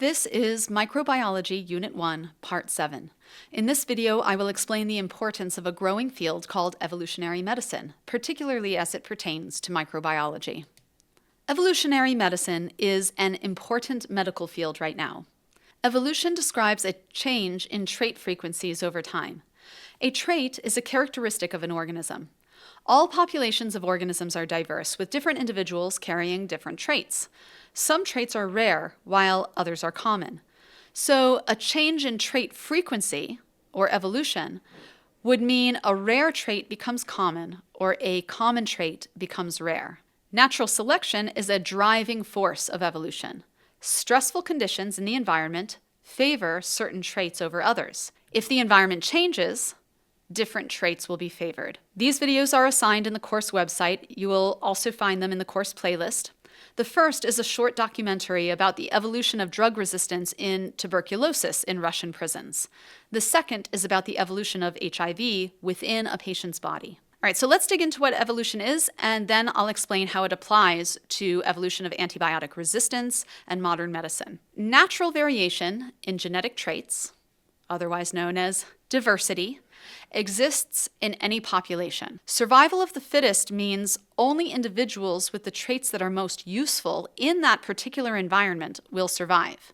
This is Microbiology Unit 1, Part 7. In this video, I will explain the importance of a growing field called evolutionary medicine, particularly as it pertains to microbiology. Evolutionary medicine is an important medical field right now. Evolution describes a change in trait frequencies over time. A trait is a characteristic of an organism. All populations of organisms are diverse, with different individuals carrying different traits. Some traits are rare, while others are common. So a change in trait frequency, or evolution, would mean a rare trait becomes common, or a common trait becomes rare. Natural selection is a driving force of evolution. Stressful conditions in the environment favor certain traits over others. If the environment changes, different traits will be favored. These videos are assigned in the course website. You will also find them in the course playlist. The first is a short documentary about the evolution of drug resistance in tuberculosis in Russian prisons. The second is about the evolution of HIV within a patient's body. All right, so let's dig into what evolution is, and then I'll explain how it applies to evolution of antibiotic resistance and modern medicine. Natural variation in genetic traits, otherwise known as diversity, exists in any population. Survival of the fittest means only individuals with the traits that are most useful in that particular environment will survive.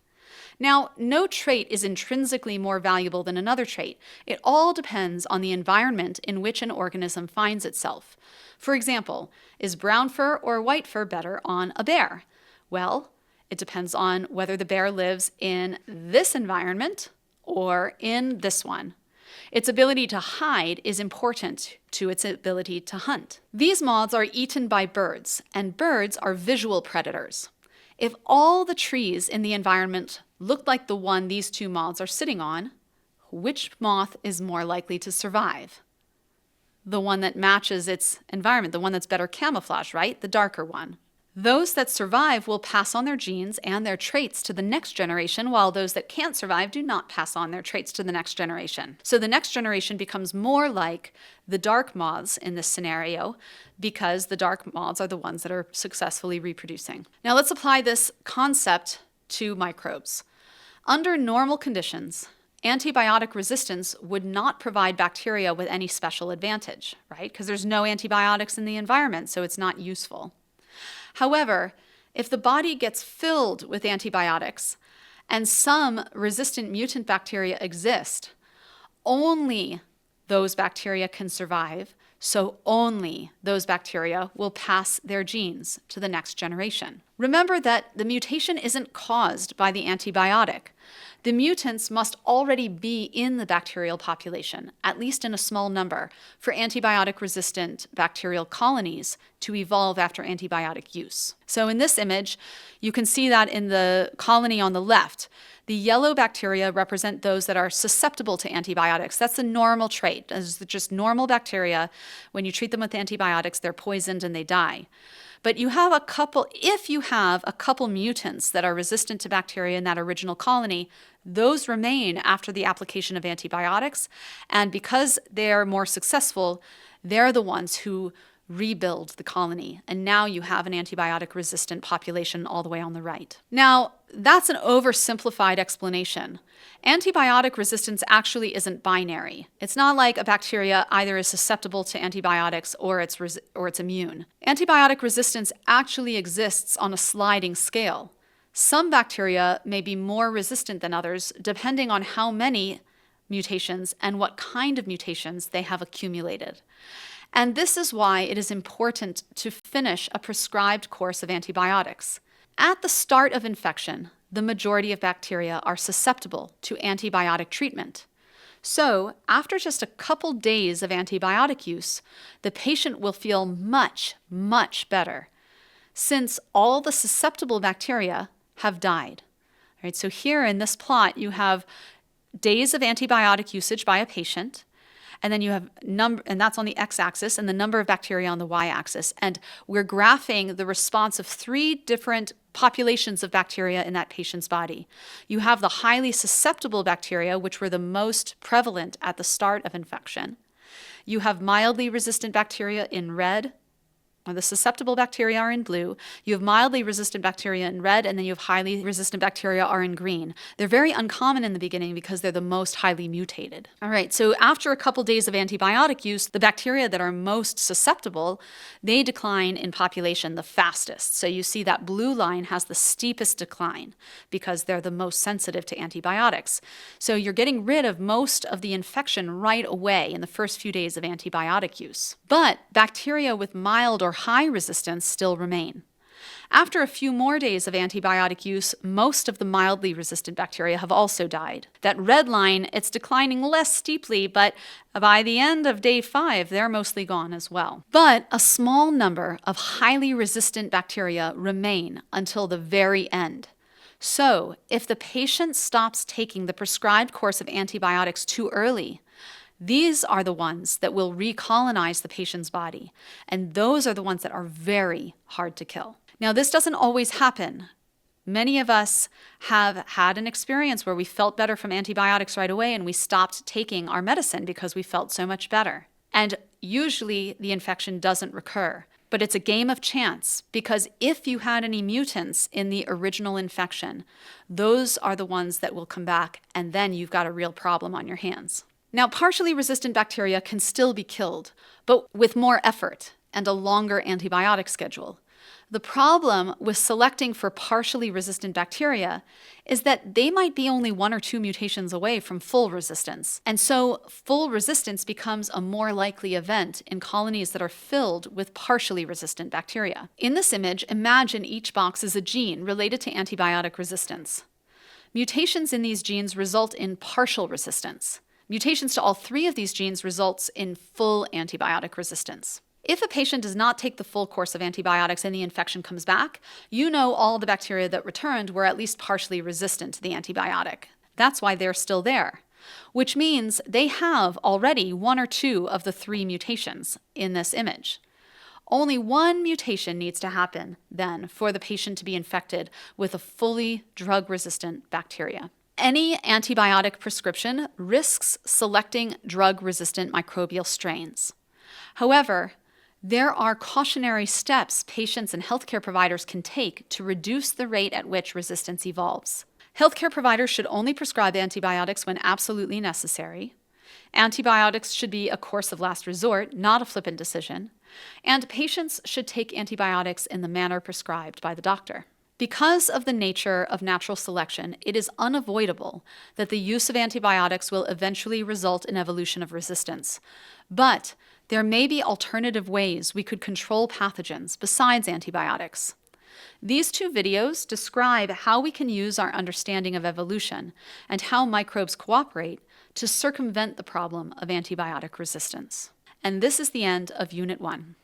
Now, no trait is intrinsically more valuable than another trait. It all depends on the environment in which an organism finds itself. For example, is brown fur or white fur better on a bear? Well, it depends on whether the bear lives in this environment or in this one. Its ability to hide is important to its ability to hunt. These moths are eaten by birds, and birds are visual predators. If all the trees in the environment look like the one these two moths are sitting on, which moth is more likely to survive? The one that matches its environment, the one that's better camouflaged, right? The darker one. Those that survive will pass on their genes and their traits to the next generation, while those that can't survive do not pass on their traits to the next generation. So the next generation becomes more like the dark moths in this scenario, because the dark moths are the ones that are successfully reproducing. Now let's apply this concept to microbes. Under normal conditions, antibiotic resistance would not provide bacteria with any special advantage, right? Because there's no antibiotics in the environment, so it's not useful. However, if the body gets filled with antibiotics and some resistant mutant bacteria exist, only those bacteria can survive, so only those bacteria will pass their genes to the next generation. Remember that the mutation isn't caused by the antibiotic. The mutants must already be in the bacterial population, at least in a small number, for antibiotic-resistant bacterial colonies to evolve after antibiotic use. So in this image, you can see that in the colony on the left, the yellow bacteria represent those that are susceptible to antibiotics. That's a normal trait. It's just normal bacteria. When you treat them with antibiotics, they're poisoned and they die. But if you have a couple mutants that are resistant to bacteria in that original colony, those remain after the application of antibiotics. And because they're more successful, they're the ones who rebuild the colony. And now you have an antibiotic-resistant population all the way on the right. Now, that's an oversimplified explanation. Antibiotic resistance actually isn't binary. It's not like a bacteria either is susceptible to antibiotics or it's immune. Antibiotic resistance actually exists on a sliding scale. Some bacteria may be more resistant than others, depending on how many mutations and what kind of mutations they have accumulated. And this is why it is important to finish a prescribed course of antibiotics. At the start of infection, the majority of bacteria are susceptible to antibiotic treatment. So, after just a couple days of antibiotic use, the patient will feel much, much better, since all the susceptible bacteria have died. All right, so here in this plot, you have days of antibiotic usage by a patient, and then you have and that's on the x-axis, and the number of bacteria on the y-axis. And we're graphing the response of 3 different populations of bacteria in that patient's body. You have the highly susceptible bacteria, which were the most prevalent at the start of infection. You have mildly resistant bacteria in red, or the susceptible bacteria are in blue, you have mildly resistant bacteria in red, and then you have highly resistant bacteria are in green. They're very uncommon in the beginning because they're the most highly mutated. All right, so after a couple days of antibiotic use, the bacteria that are most susceptible, they decline in population the fastest. So you see that blue line has the steepest decline because they're the most sensitive to antibiotics. So you're getting rid of most of the infection right away in the first few days of antibiotic use. But bacteria with mild or high resistance still remain. After a few more days of antibiotic use, most of the mildly resistant bacteria have also died. That red line, it's declining less steeply, but by the end of day 5, they're mostly gone as well. But a small number of highly resistant bacteria remain until the very end. So, if the patient stops taking the prescribed course of antibiotics too early, these are the ones that will recolonize the patient's body, and those are the ones that are very hard to kill. Now, this doesn't always happen. Many of us have had an experience where we felt better from antibiotics right away and we stopped taking our medicine because we felt so much better. And usually the infection doesn't recur. But it's a game of chance because if you had any mutants in the original infection, those are the ones that will come back, and then you've got a real problem on your hands. Now, partially resistant bacteria can still be killed, but with more effort and a longer antibiotic schedule. The problem with selecting for partially resistant bacteria is that they might be only 1 or 2 mutations away from full resistance. And so full resistance becomes a more likely event in colonies that are filled with partially resistant bacteria. In this image, imagine each box is a gene related to antibiotic resistance. Mutations in these genes result in partial resistance. Mutations to all 3 of these genes results in full antibiotic resistance. If a patient does not take the full course of antibiotics and the infection comes back, you know all the bacteria that returned were at least partially resistant to the antibiotic. That's why they're still there, which means they have already 1 or 2 of the 3 mutations in this image. Only 1 mutation needs to happen then for the patient to be infected with a fully drug-resistant bacteria. Any antibiotic prescription risks selecting drug-resistant microbial strains. However, there are cautionary steps patients and healthcare providers can take to reduce the rate at which resistance evolves. Healthcare providers should only prescribe antibiotics when absolutely necessary. Antibiotics should be a course of last resort, not a flippant decision. And patients should take antibiotics in the manner prescribed by the doctor. Because of the nature of natural selection, it is unavoidable that the use of antibiotics will eventually result in evolution of resistance. But there may be alternative ways we could control pathogens besides antibiotics. These 2 videos describe how we can use our understanding of evolution and how microbes cooperate to circumvent the problem of antibiotic resistance. And this is the end of Unit 1.